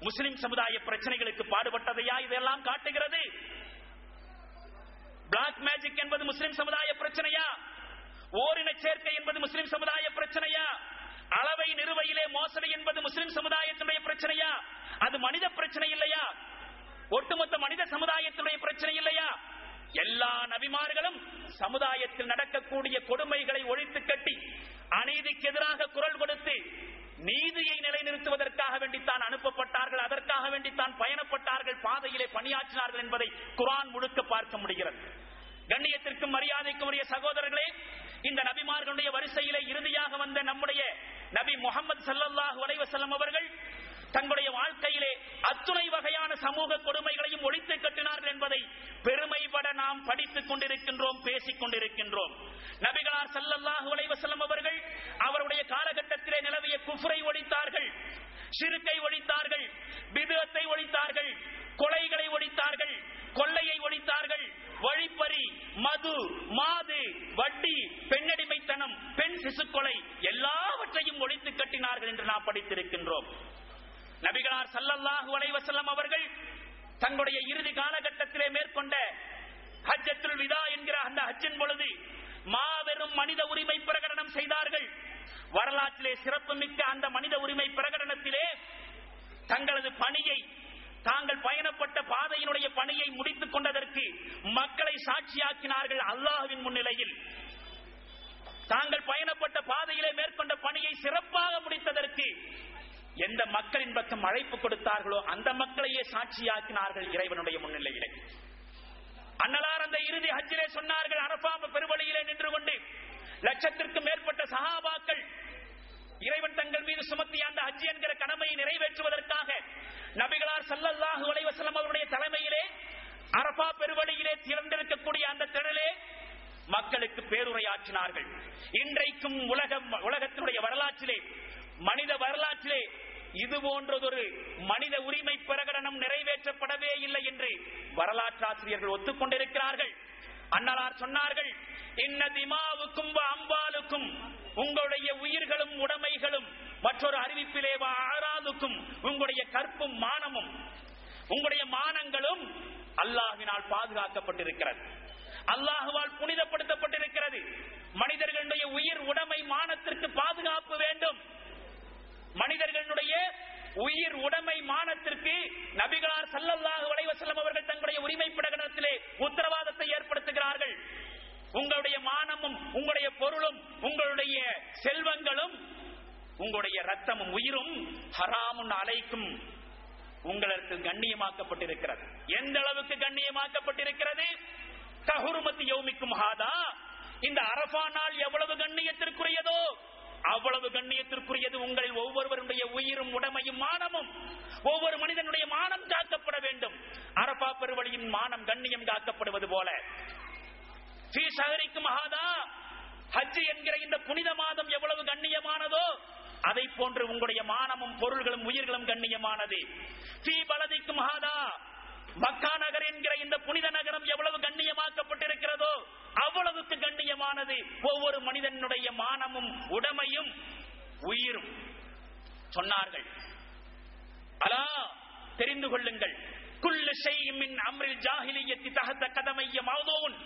முஸ்லிம் சமுதாய பிரச்சனைகளுக்கு பாடுபட்டதையா இதெல்லாம் காட்டுகிறது? பிளாக் மேஜிக் என்பது முஸ்லிம் சமுதாய பிரச்சனையா? ஓரின சேர்க்கை என்பது முஸ்லிம் சமுதாய பிரச்சனையா? அளவை நிறுவையிலே மோசடி என்பது முஸ்லிம் சமுதாயத்தினுடைய பிரச்சனையா? அது மனித பிரச்சனை இல்லையா? ஒட்டுமொத்த மனித சமுதாயத்தினுடைய பிரச்சனை இல்லையா? எல்லா நபிமார்களும் சமுதாயத்தில் நடக்கக்கூடிய கொடுமைகளை ஒழித்து கட்டி அநீதிக்கு எதிராக குரல் கொடுத்து நீதியை நிலைநிறுத்துவதற்காக வேண்டித்தான் அனுப்பப்பட்டார்கள், அதற்காக வேண்டித்தான் பயணப்பட்டார்கள், பாதையிலே பணியாற்றினார்கள் என்பதை குர்ஆன் முழுக்க பார்க்க முடிகிறது. கண்ணியத்திற்கும் மரியாதைக்கும் உரிய சகோதரர்களே, இந்த நபிமார்களுடைய வரிசையிலே இறுதியாக வந்த நம்முடைய நபி முஹம்மது ஸல்லல்லாஹு அலைஹி வஸல்லம் அவர்கள் தங்களுடைய வாழ்க்கையிலே அத்துணை வகையான சமூக கொடுமைகளையும் ஒழித்து கட்டினார்கள் என்பதை பெருமைப்பட நாம் படித்துக் கொண்டிருக்கின்றோம், பேசிக் கொண்டிருக்கின்றோம். நபிகளார் ஸல்லல்லாஹு அலைஹி வஸல்லம் அவர்கள் அவருடைய காலகட்டத்திலே நிலவிய குஃப்ரை ஒழித்தார்கள், ஷிர்கை ஒழித்தார்கள், பித்அத்தை ஒழித்தார்கள், கொலைகளை ஒழித்தார்கள், கொள்ளையை ஒழித்தார்கள், வழிப்பறி, மது, மாது, வட்டி, பெண்ணடிமைத்தனம், பெண் சிசுக்கொலை எல்லாவற்றையும் ஒழித்து கட்டினார்கள் என்று நாம் படித்திருக்கின்றோம். நபிகளார் ஸல்லல்லாஹு அலைஹி வஸல்லம் அவர்கள் தங்களுடைய இறுதி காலகட்டத்திலே மேற்கொண்ட ஹஜ்ஜத்துல் விதா என்கிற அந்த ஹஜ்ஜின் பொழுது மாபெரும் மனித உரிமை பிரகடனம் செய்தார்கள். வரலாற்றிலே சிறப்புமிக்க அந்த மனித உரிமை பிரகடனத்திலே தங்களது பணியை, தாங்கள் பயணப்பட்ட பாதையினுடைய பணியை முடித்துக் கொண்டதற்கு மக்களை சாட்சியாக்கினார்கள் அல்லாஹ்வின் முன்னிலையில். தாங்கள் பயணப்பட்ட பாதையிலே மேற்கொண்ட பணியை சிறப்பாக முடித்ததற்கு எந்த மக்களின் பக்கம் அழைப்பு கொடுத்தார்களோ அந்த மக்களையே சாட்சியாக்கினார்கள் இறைவனுடைய முன்னிலையிலே. அன்னலார் அந்த இறுதி ஹஜ்ஜிலே சொன்னார்கள், அரஃபா பெருவழியிலே நின்று கொண்டு லட்சத்திற்கும் மேற்பட்ட சஹாபாக்கள் இறைவன் தங்கள் மீது சுமத்திய அந்த ஹஜ் என்கிற கடமையை நிறைவேற்றுவதற்காக நபிகளார் ஸல்லல்லாஹு அலைஹி வஸல்லம் அவருடைய தலைமையிலே அரஃபா பெருவழியிலே திரண்டிருக்கக்கூடிய அந்த திரளிலே மக்களுக்கு பேருரையாற்றினார்கள். இன்றைக்கும் உலகத்தினுடைய வரலாற்றிலே, மனித வரலாற்றிலே இது போன்றதொரு மனித உரிமை பிரகடனம் நிறைவேற்றப்படவே இல்லை என்று வரலாற்றாசிரியர்கள் ஒத்துக்கொண்டிருக்கிறார்கள். அன்னலார் சொன்னார்கள், இன்ன திமாவுக்கும் அம்பாலுக்கும், உங்களுடைய உயிர்களும் உடைமைகளும், மற்றொரு அறிவிப்பிலே ஆராதுக்கும், உங்களுடைய கற்பும் மானமும், உங்களுடைய மானங்களும் அல்லாஹ்வினால் பாதுகாக்கப்பட்டிருக்கிறது, அல்லாஹ்வால் புனிதப்படுத்தப்பட்டிருக்கிறது. மனிதர்களுடைய உயிர் உடைமை மானத்திற்கு பாதுகாப்பு வேண்டும். மனிதர்களுடைய உயிர் உடைமை மானத்திற்கு நபிகளார் ஸல்லல்லாஹு அலைஹி வஸல்லம் அவர்கள் தங்களுடைய உரிமை பிரகடனத்திலே உத்தரவாதத்தை ஏற்படுத்துகிறார்கள். உங்களுடைய மானமும், உங்களுடைய பொருளும், உங்களுடைய செல்வங்களும், உங்களுடைய ரத்தமும் உயிரும் ஹராமுன் அலைக்கும், உங்களுக்கு கண்ணியமாக்கப்பட்டிருக்கிறது. எந்த அளவுக்கு கண்ணியமாக்கப்பட்டிருக்கிறது? கஹுர்மத்தி யௌமிக்கும் ஹாதா, இந்த அரஃபா நாள் எவ்வளவு கண்ணியத்திற்குரியதோ அவ்வளவு கண்ணியத்திற்குரியது உங்களில் ஒவ்வொருவருடைய உயிரும் உடைமையும் மானமும். ஒவ்வொரு மனிதனுடைய மானம் காக்கப்பட வேண்டும். அரஃபா பெருவழியின் மானம் கண்ணியம் காக்கப்படுவது போல ஃபீ ஷஹரிக்கும் ஹாதா, ஹஜ் என்கிற இந்த புனித மாதம் எவ்வளவு கண்ணியமானதோ அதை போன்று உங்களுடைய மானமும் பொருள்களும் உயிர்களும் கண்ணியமானது. ஃபீ பலதிக்கும் ஹாதா, மக்கா நகர் என்கிற இந்த புனித நகரம் எவ்வளவு கண்ணியமாக்கப்பட்டிருக்கிறதோ அவ்வளவுக்கு கண்ணியமானது ஒவ்வொரு மனிதனுடைய மானமும் உடைமையும் உயிரும். சொன்னார்கள், அலா தெரிந்து கொள்ளுங்கள், குல்லு ஷைஇன் மின் அம்ரில் ஜாஹிலிய்யத்தி தஹத கதமைய மௌதூன்,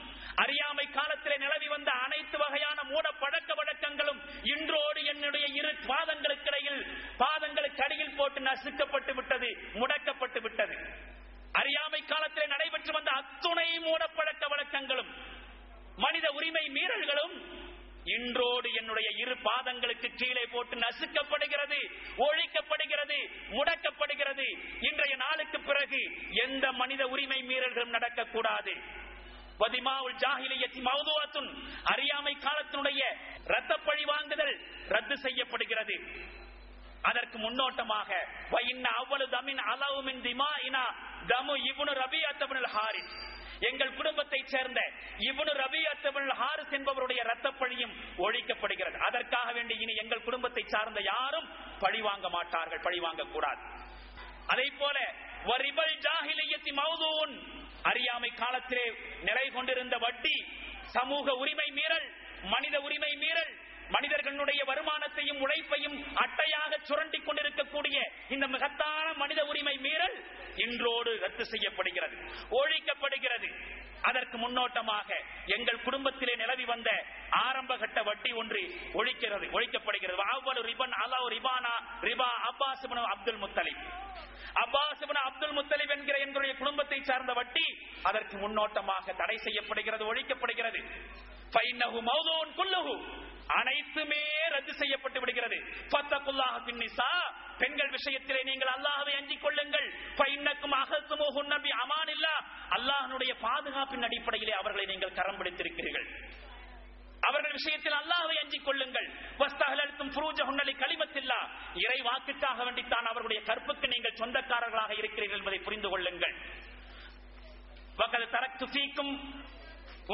அறியாமை காலத்திலே நிலவி வந்த அனைத்து வகையான மூட பழக்க வழக்கங்களும் இன்றோடு என்னுடைய இரு பாதங்களுக்கு இடையில், பாதங்களுக்கு அடியில் போட்டு நசுக்கப்பட்டு விட்டது, முடக்கப்பட்டு விட்டது. அறியாமை காலத்திலே நடைபெற்று வந்த அத்துணை மூடப்பழக்க வழக்கங்களும் மனித உரிமை மீறல்களும் இன்றோடு என்னுடைய இரு பாதங்களுக்கு கீழே போட்டு நசுக்கப்படுகிறது, ஒழிக்கப்படுகிறது, முடக்கப்படுகிறது. இன்றைய நாளுக்கு பிறகு எந்த மனித உரிமை மீறல்களும் நடக்கக்கூடாது. வதிமாவுல் ஜாஹிலிய்யத்தி மௌதுஅத்துன், அறியாமை காலத்தினுடைய இரத்த பழி வாங்குதல் ரத்து செய்யப்படுகிறது. அதற்கு முன்னோட்டமாக வஇன்ன அவ்வளவு தமின் அலவு மின் திமாஇனா தமு இப்னு ரபியத் இப்னுல் ஹாரிஸ், எங்கள் குடும்பத்தை சேர்ந்த இப்னு ரபியத் இப்னுல் ஹாரிஸ் என்பவருடைய இரத்தப் பழியும் ஒழிக்கப்படுகிறது. அதற்காக வேண்டி இனி எங்கள் குடும்பத்தை சார்ந்த யாரும் பழி வாங்க மாட்டார்கள், பழி வாங்க கூடாது. அதைப்போல வரிபல் ஜாஹிலிய்யத்தி மௌதூன், அறியாமை காலத்திலே நிலை கொண்டிருந்த வட்டி, சமூக உரிமை மீறல், மனித உரிமை மீறல், மனிதர்களுடைய வருமானத்தையும் உழைப்பையும் அட்டையாக சுரண்டி கொண்டிருக்கக்கூடிய இந்த மகத்தான மனித உரிமை மீறல் இன்றோடு ரத்து செய்யப்படுகிறது, ஒழிக்கப்படுகிறது. அதற்கு முன்னோட்டமாக எங்கள் குடும்பத்திலே நிலவி வந்த ஆரம்ப கட்ட வட்டி ஒன்று ஒழிக்கப்படுகிறது. அப்பாஸ் இப்னு அப்துல் முத்தலிப் என்கிற எங்களுடைய குடும்பத்தை சார்ந்த வட்டி அதற்கு முன்னோட்டமாக தடை செய்யப்படுகிறது, ஒழிக்கப்படுகிறது. அனைத்துமே ரத்து செய்யப்பட்டு விடுகிறது. பெண்கள் விஷயத்திலே நீங்கள் அல்லாஹ்வை அஞ்சிக் கொள்ளுங்கள். அல்லாஹ்வுடைய பாதுகாப்பின் அடிப்படையிலே அவர்களை நீங்கள் கரம் பிடித்திருக்கிறீர்கள். அவர்கள் விஷயத்தில் அல்லாஹ்வை அஞ்சிக் கொள்ளுங்கள். இறை வாக்குக்காக வேண்டித்தான் அவர்களுடைய கற்புக்கு நீங்கள் சொந்தக்காரர்களாக இருக்கிறீர்கள் என்பதை புரிந்து கொள்ளுங்கள்.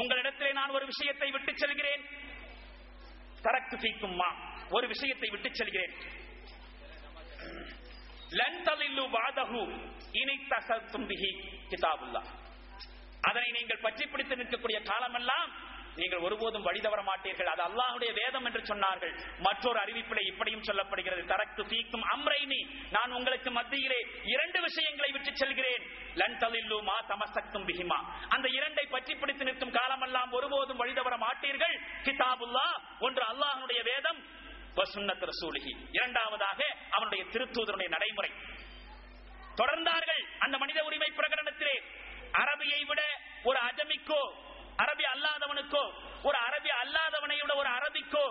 உங்களிடத்திலே நான் ஒரு விஷயத்தை விட்டு செல்கிறேன். ஒரு விஷயத்தை விட்டு செல்கிறேன். அதனை நீங்கள் பற்றி பிடித்து நிற்கக்கூடிய காலமெல்லாம் நீங்கள் ஒருபோதும் வழி தவற மாட்டீர்கள். அது அல்லாஹ்வுடைய வேதம் என்று சொன்னார்கள். மற்றொரு அறிவிப்பிலே இப்படியும் சொல்லப்படுகிறது, தரக்து ஃபீக்கும் அம்ரைனி, நான் உங்களுக்கு மத்தியிலே இரண்டு விஷயங்களை விட்டு செல்கிறேன். லன் தலில்லு மா தமஸக்தும் பிஹிமா, அந்த இரண்டை பற்றி பிடித்து நிற்கும் காலமெல்லாம் ஒருபோதும் வழி தவற மாட்டீர்கள். கிதாபுல்லாஹ், ஒன்று அல்லாஹ்வுடைய வேதம், வசுன்னத் ரசூலிஹி, இரண்டாவதாக அவனுடைய திருத்தூதருடைய நடைமுறை. தொடர்ந்தார்கள் அந்த மனித உரிமை பிரகடனத்திலே. அரபியை விட ஒரு அஜமிக்கோ, அரபி அல்லாதவனுக்கோ, ஒரு அரபி அல்லாதவனை விட ஒரு அரபிக்கோ,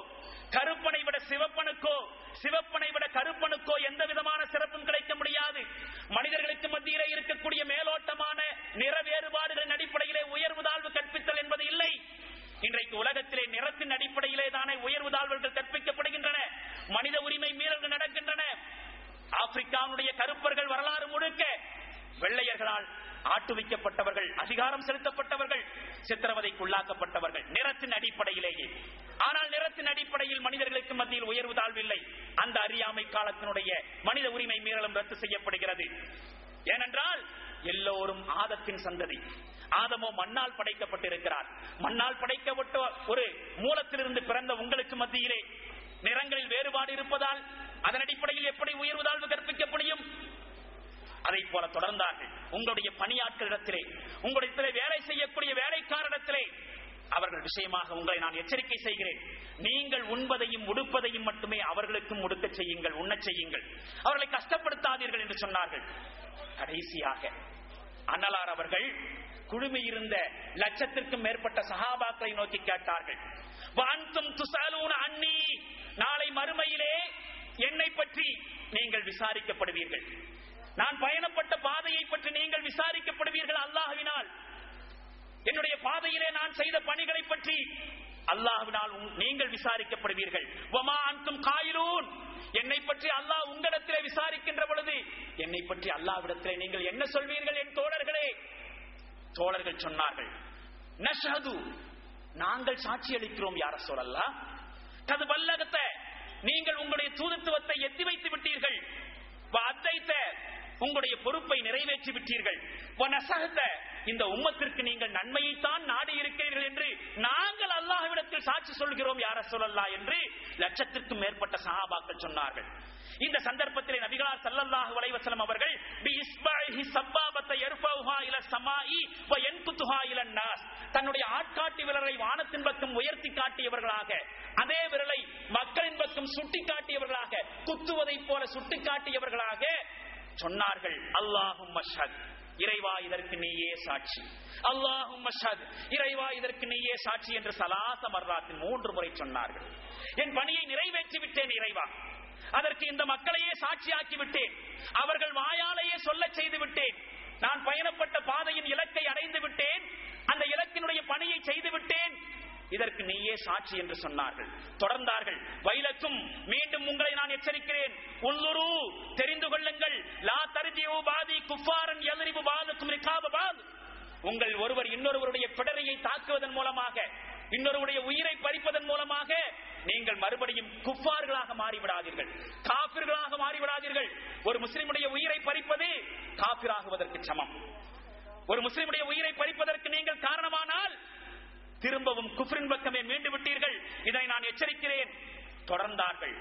கருப்பனை விட சிவப்பனுக்கோ, சிவப்பனை விட கருப்பனுக்கோ எந்த விதமான சிறப்பும் கிடைக்க முடியாது. மனிதர்களுக்கு மத்தியிலே இருக்கக்கூடிய மேலோட்டமான நிற வேறுபாடுகளின் அடிப்படையிலே உயர்வு தாழ்வு கற்பித்தல் என்பது இல்லை. இன்றைக்கு உலகத்திலே நிறத்தின் அடிப்படையிலே தானே உயர்வு தாழ்வுகள் கற்பிக்கப்படுகின்றன, மனித உரிமை மீறல்கள் நடக்கின்றன. ஆப்பிரிக்காவுடைய கருப்பர்கள் வரலாறு முழுக்க வெள்ளையர்களால் ஆட்டுவிக்கப்பட்டவர்கள், அதிகாரம் செலுத்தப்பட்டவர்கள், சித்திரவதைக்கு உள்ளாக்கப்பட்டவர்கள் நிறத்தின் அடிப்படையிலேயே. ஆனால் நிறத்தின் அடிப்படையில் மனிதர்களுக்கு மத்தியில் உயர்வு தாழ்வில்லை. அந்த அறியாமை காலத்தினுடைய மனித உரிமை மீறலும் ரத்து செய்யப்படுகிறது. ஏனென்றால் எல்லோரும் ஆதத்தின் சந்ததி. ஆதமோ மண்ணால் படைக்கப்பட்டிருக்கிறார். மண்ணால் படைக்கப்பட்ட ஒரு மூலத்திலிருந்து பிறந்த உங்களுக்கு மத்தியிலே நிறங்களில் வேறுபாடு இருப்பதால் அதன் அடிப்படையில் எப்படி உயர்வு தாழ்வு கற்பிக்க முடியும்? அதை போல தொடர்ந்தார்கள். உங்களுடைய பணியாட்களிடத்திலே, உங்களிடத்திலே வேலை செய்யக்கூடிய வேலைக்காரிடத்திலே அவர்கள் விஷயமாக உங்களை நான் எச்சரிக்கை செய்கிறேன். நீங்கள் உண்பதையும் உடுப்பதையும் மட்டுமே அவர்களுக்கும் உடுக்க செய்யுங்கள், உண்ணச் செய்யுங்கள், அவர்களை கஷ்டப்படுத்தாதீர்கள் என்று சொன்னார்கள். கடைசியாக அன்னலார் அவர்கள் குழுமியிருந்த லட்சத்திற்கும் மேற்பட்ட சஹாபாக்களை நோக்கி கேட்டார்கள், நாளை மறுமையிலே என்னை பற்றி நீங்கள் விசாரிக்கப்படுவீர்கள், நான் பயணப்பட்ட பாதையை பற்றி நீங்கள் விசாரிக்கப்படுவீர்கள் அல்லாஹ்வினால், என்னுடைய பாதையிலே நான் செய்த பணிகளை பற்றி அல்லாஹ்வினால் நீங்கள் விசாரிக்கப்படுவீர்கள். வமா அன்தும் காயிலூன், என்னை பற்றி அல்லாஹ் உங்களிடத்திலே விசாரிக்கின்ற பொழுது என்னை பற்றி அல்லாஹ்விடத்திலே நீங்கள் என்ன சொல்வீர்கள் என் தோழர்களே? தோழர்கள் சொன்னார்கள், நஷ்ஹது, நாங்கள் சாட்சி அளிக்கிறோம் யா ரசூலல்லாஹ், கது பல்லகத, நீங்கள் உங்களுடைய தூதுத்துவத்தை எத்தி வைத்து விட்டீர்கள், வஅத்தைத, உங்களுடைய பொறுப்பை நிறைவேற்றி விட்டீர்கள், வநஸஹத, இந்த உம்மத்திற்கு நீங்கள் நன்மையைத்தான் நாடி இருக்கிறீர்கள் என்று நாங்கள் அல்லாஹ்விடத்தில் சாட்சி சொல்கிறோம் யா ரசூலல்லாஹ் என்று லட்சத்திற்கும் மேற்பட்ட சஹாபாக்கள் சொன்னார்கள். இந்த சந்தர்ப்பத்திலே நபிகளார் ஸல்லல்லாஹு அலைஹி வஸல்லம் அவர்கள் பிஇஸ்பாஹி சப்பாபத யர்ஃபௌஹா இல ஸமாஇ வ யன்குதுஹா இல நாஸ், தன்னுடைய ஆட்காட்டி விரலை வானத்தின் பக்கம் உயர்த்தி காட்டியவர்களாக, அதே விரலை மக்களின் பக்கம் சுட்டி காட்டியவர்களாக, குத்துவதை போல சுட்டி காட்டியவர்களாக சொன்னார்கள், அல்லாஹும்ம ஷஹத், இறைவா இதற்கு நீயே சாட்சி, அல்லாஹும்ம ஷஹத், இறைவா இதற்கு நீயே சாட்சி என்று ஸலாஸ மர்ராத்தின் 3 முறை சொன்னார்கள். என் பணியை நிறைவேற்றி விட்டேன் இறைவா, அதற்கு இந்த மக்களையே சாட்சியாக்கி விட்டேன், அவர்கள் வாயாலேயே சொல்ல செய்து விட்டேன், நான் பயணப்பட்ட பாதையின் இலக்கை அடைந்து விட்டேன், அந்த இலக்கினுடைய பணியை செய்து விட்டேன், இதற்கு நீயே சாட்சி என்று சொன்னார்கள். தொடர்ந்தார்கள், வைலக்கும், மீண்டும் உங்களை நான் எச்சரிக்கிறேன், உன்லுரு, தெரிந்து கொள்ளுங்கள், லா தர்ஜிஉ பாதி குஃபாரன் யல்ரிபு பாதுக்கும் ரிகாப பாத், உங்கள் ஒருவர் இன்னொருவருடைய பிடரையை தாக்குவதன் மூலமாக, இன்னொருவருடைய உயிரை பறிப்பதன் மூலமாக நீங்கள் மறுபடியும் குஃபார்களாக மாறிவிடாதீர்கள், காபிர்களாக மாறிவிடாதீர்கள். ஒரு முஸ்லிமுடைய உயிரை பறிப்பது காபிராகுவதற்கு சமம். ஒரு முஸ்லிமுடைய உயிரை பறிப்பதற்கு நீங்கள் காரணமானால் திரும்பவும் குஃப்ரின் பக்கமே மீண்டு விட்டீர்கள், இதை நான் எச்சரிக்கிறேன். தொடர்ந்தார்கள்.